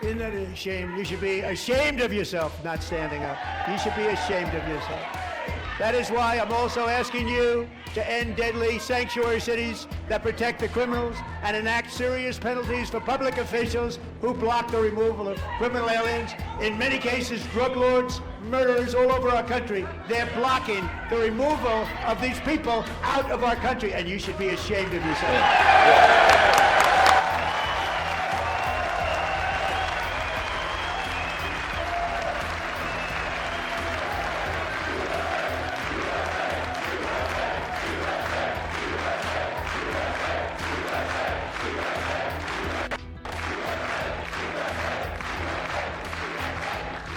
Isn't that a shame? You should be ashamed of yourself not standing up. You should be ashamed of yourself. That is why I'm also asking you to end deadly sanctuary cities that protect the criminals and enact serious penalties for public officials who block the removal of criminal aliens. In many cases, drug lords, murderers all over our country, they're blocking the removal of these people out of our country, and you should be ashamed of yourself.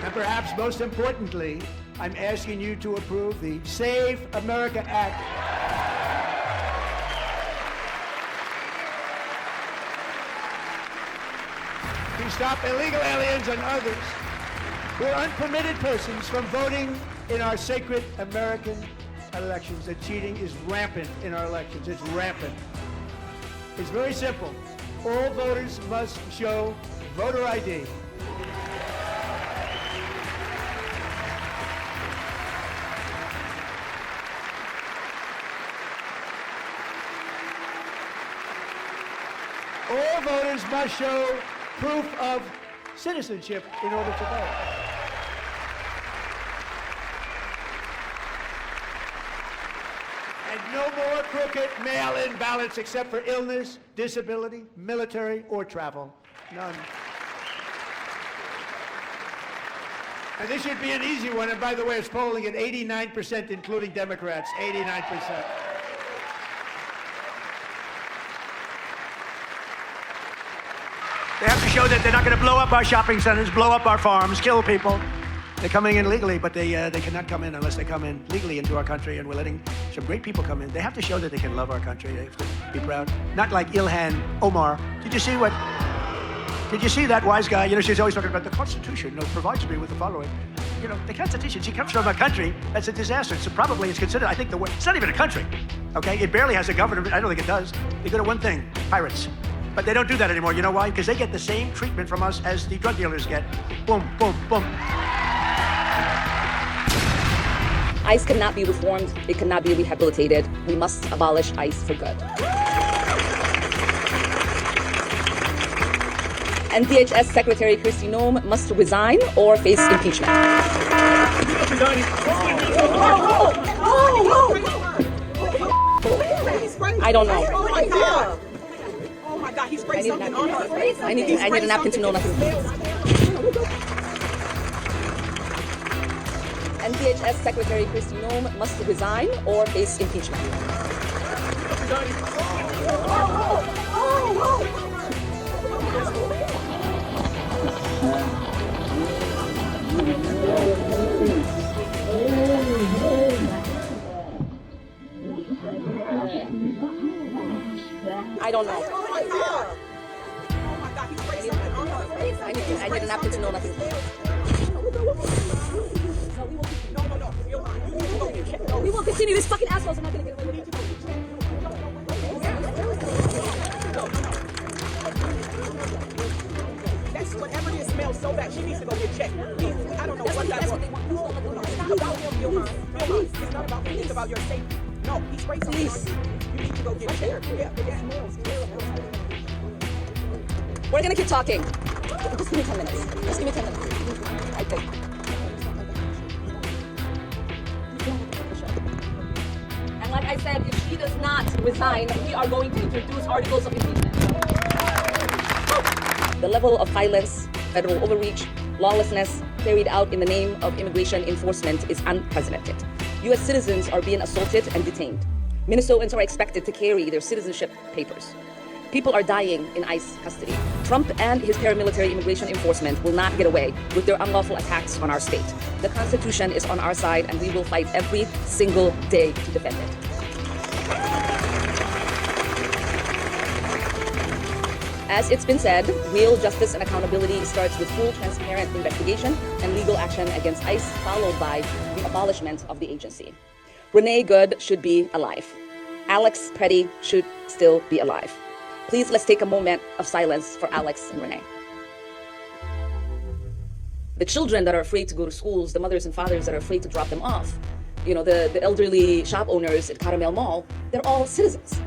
And perhaps most importantly, I'm asking you to approve the Save America Act. To stop illegal aliens and others who are unpermitted persons from voting in our sacred American elections. The cheating is rampant in our elections. It's rampant. It's very simple. All voters must show voter ID. All voters must show proof of citizenship in order to vote. And no more crooked mail-in ballots except for illness, disability, military, or travel. None. And this should be an easy one. And by the way, it's polling at 89%, including Democrats, 89%. They have to show that they're not going to blow up our shopping centers, blow up our farms, kill people. They're coming in legally, but they cannot come in unless they come in legally into our country, and we're letting some great people come in. They have to show that they can love our country. They have to be proud. Not like Ilhan Omar. Did you see that wise guy? You know, she's always talking about the Constitution, provides me with the following. You know, the Constitution, she comes from a country that's a disaster. So probably it's considered, I think, it's not even a country, okay? It barely has a government. I don't think it does. They go to one thing, pirates. But they don't do that anymore. You know why? Because they get the same treatment from us as the drug dealers get. Boom, boom, boom. ICE cannot be reformed. It cannot be rehabilitated. We must abolish ICE for good. And DHS Secretary Kristi Noem must resign or face impeachment. I don't know. Oh my God. Oh my God, he sprayed something on her face. I need a napkin to know nothing. And DHS Secretary Kristi Noem must resign or face impeachment. I don't know. Oh my God. Oh my God, he sprayed something on her face. I need a napkin to know nothing. No. We will continue. These fucking assholes are not going to get away with it. That's whatever it smells so bad. She needs to go get checked. I don't know what that's what they want. It's not about him, Ilhan. It's not about him. It's about your safety. No, he sprayed something on you. You need to go get checked. Yeah, it smells terrible. We're going to keep talking. Just give me 10 minutes. Just give me 10 minutes. I think. And like I said, if she does not resign, we are going to introduce articles of impeachment. The level of violence, federal overreach, lawlessness carried out in the name of immigration enforcement is unprecedented. U.S. citizens are being assaulted and detained. Minnesotans are expected to carry their citizenship papers. People are dying in ICE custody. Trump and his paramilitary immigration enforcement will not get away with their unlawful attacks on our state. The Constitution is on our side, and we will fight every single day to defend it. As it's been said, real justice and accountability starts with full, transparent investigation and legal action against ICE, followed by the abolishment of the agency. Renee Good should be alive. Alex Petty should still be alive. Please, let's take a moment of silence for Alex and Renee. The children that are afraid to go to schools, the mothers and fathers that are afraid to drop them off, the elderly shop owners at Caramel Mall, they're all citizens.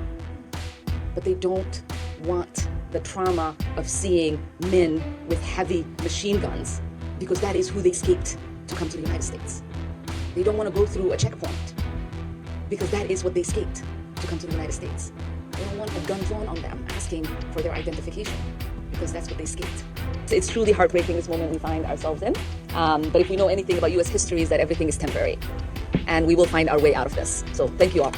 But they don't want the trauma of seeing men with heavy machine guns because that is who they escaped to come to the United States. They don't want to go through a checkpoint because that is what they escaped to come to the United States. They don't want a gun drawn on them asking for their identification because that's what they escaped. It's truly heartbreaking, this moment we find ourselves in. But if we know anything about U.S. history, is that everything is temporary. And we will find our way out of this. So thank you all.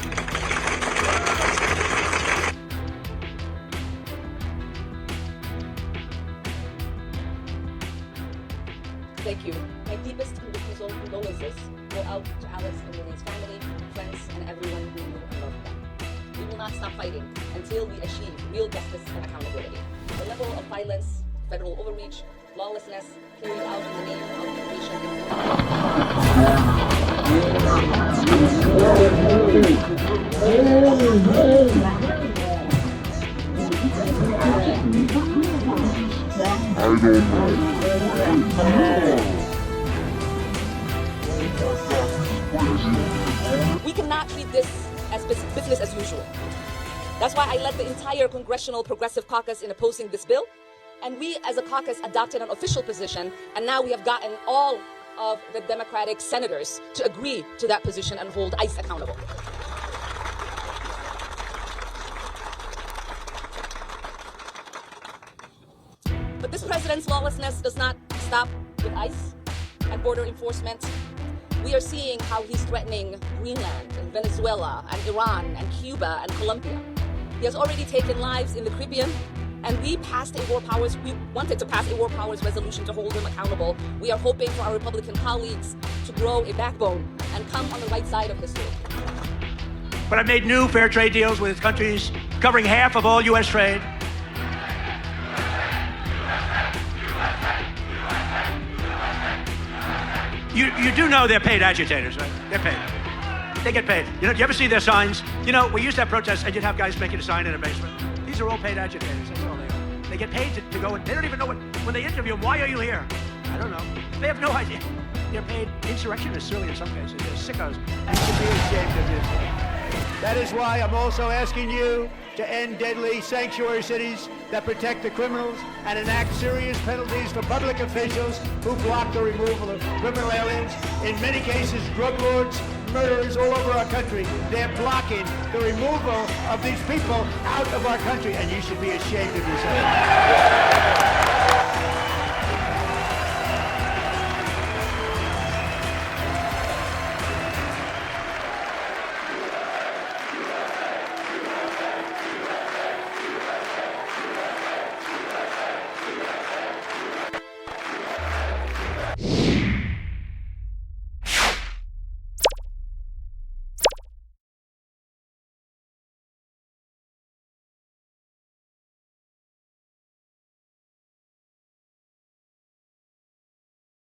Thank you. My deepest condolences go out to Alex and Renee's family, friends, and everyone who knew and loved them. We will not stop fighting until we achieve real justice and accountability. The level of violence, federal overreach, lawlessness carried out in the name of immigration We cannot treat this as business as usual. That's why I led the entire Congressional Progressive Caucus in opposing this bill. And we as a caucus adopted an official position, and now we have gotten all of the Democratic senators to agree to that position and hold ICE accountable. But this president's lawlessness does not stop with ICE and border enforcement. We are seeing how he's threatening Greenland and Venezuela and Iran and Cuba and Colombia. He has already taken lives in the Caribbean, and we wanted to pass a war powers resolution to hold him accountable. We are hoping for our Republican colleagues to grow a backbone and come on the right side of history. But I made new fair trade deals with countries covering half of all U.S. trade. You do know they're paid agitators, right? They're paid. They get paid. You ever see their signs? We used to have protests and you'd have guys making a sign in a basement. These are all paid agitators. That's all they are. They get paid to go in. They don't even know when they interview them, why are you here? I don't know. They have no idea. They're paid insurrectionists, really, in some cases. They're sickos. You should be ashamed of this. That is why I'm also asking you to end deadly sanctuary cities that protect the criminals and enact serious penalties for public officials who block the removal of criminal aliens. In many cases, drug lords, murderers all over our country, they're blocking the removal of these people out of our country, and you should be ashamed of yourself.